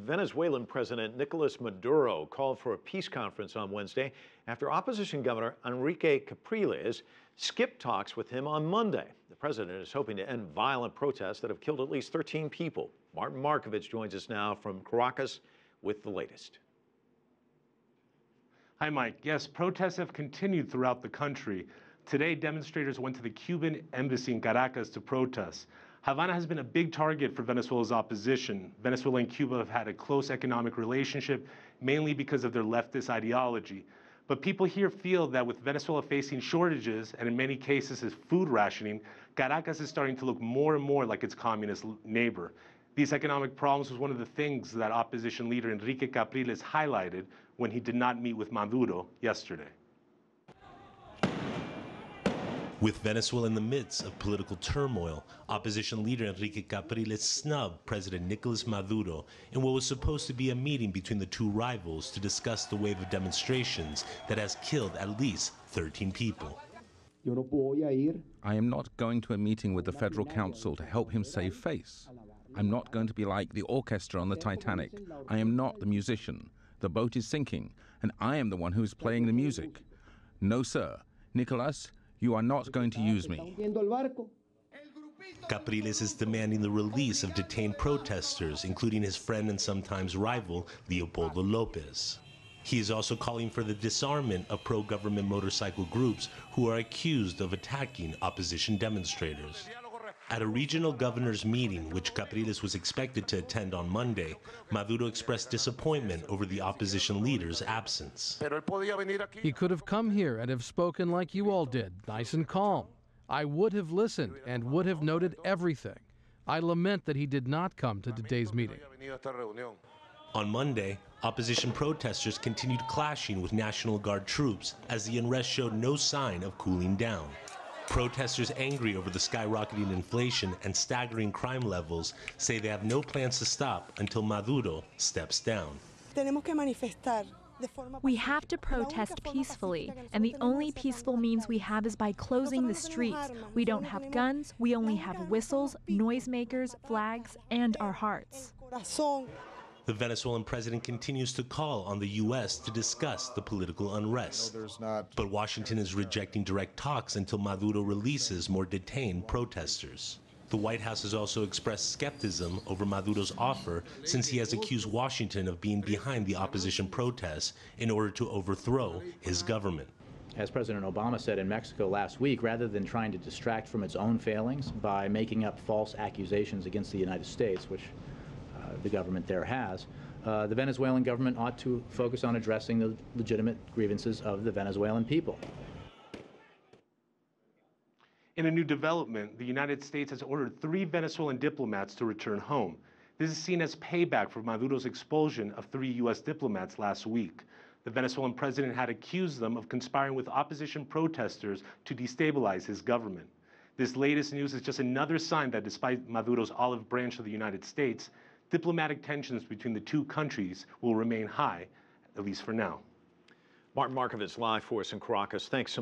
Venezuelan President Nicolas Maduro called for a peace conference on Wednesday after opposition Governor Henrique Capriles skipped talks with him on Monday. The president is hoping to end violent protests that have killed at least 13 people. Markovits joins us now from Caracas with the latest. Hi, Mike. Yes, protests have continued throughout the country. Today, demonstrators went to the Cuban embassy in Caracas to protest. Havana has been a big target for Venezuela's opposition. Venezuela and Cuba have had a close economic relationship, mainly because of their leftist ideology. But people here feel that with Venezuela facing shortages, and in many cases is food rationing, Caracas is starting to look more and more like its communist neighbor. These economic problems was one of the things that opposition leader Henrique Capriles highlighted when he did not meet with Maduro yesterday. With Venezuela in the midst of political turmoil, opposition leader Henrique Capriles snubbed President Nicolas Maduro in what was supposed to be a meeting between the two rivals to discuss the wave of demonstrations that has killed at least 13 people. I am not going to a meeting with the Federal Council to help him save face. I'm not going to be like the orchestra on the Titanic. I am not the musician. The boat is sinking, and I am the one who is playing the music. No, sir. Nicolas, you are not going to use me. Capriles is demanding the release of detained protesters, including his friend and sometimes rival, Leopoldo Lopez. He is also calling for the disarmament of pro-government motorcycle groups who are accused of attacking opposition demonstrators. At a regional governors meeting, which Capriles was expected to attend on Monday, Maduro expressed disappointment over the opposition leader's absence. He could have come here and have spoken like you all did, nice and calm. I would have listened and would have noted everything. I lament that he did not come to today's meeting. On Monday, opposition protesters continued clashing with National Guard troops as the unrest showed no sign of cooling down. Protesters angry over the skyrocketing inflation and staggering crime levels say they have no plans to stop until Maduro steps down. We have to protest peacefully, and the only peaceful means we have is by closing the streets. We don't have guns, we only have whistles, noisemakers, flags, and our hearts. The Venezuelan president continues to call on the U.S. to discuss the political unrest. But Washington is rejecting direct talks until Maduro releases more detained protesters. The White House has also expressed skepticism over Maduro's offer since he has accused Washington of being behind the opposition protests in order to overthrow his government. As President Obama said in Mexico last week, rather than trying to distract from its own failings by making up false accusations against the United States, which the government there has, the Venezuelan government ought to focus on addressing the legitimate grievances of the Venezuelan people. In a new development, the United States has ordered 3 Venezuelan diplomats to return home. This is seen as payback for Maduro's expulsion of 3 U.S. diplomats last week. The Venezuelan president had accused them of conspiring with opposition protesters to destabilize his government. This latest news is just another sign that despite Maduro's olive branch of the United States, diplomatic tensions between the two countries will remain high, at least for now. Markovits live for us in Caracas. Thanks so much.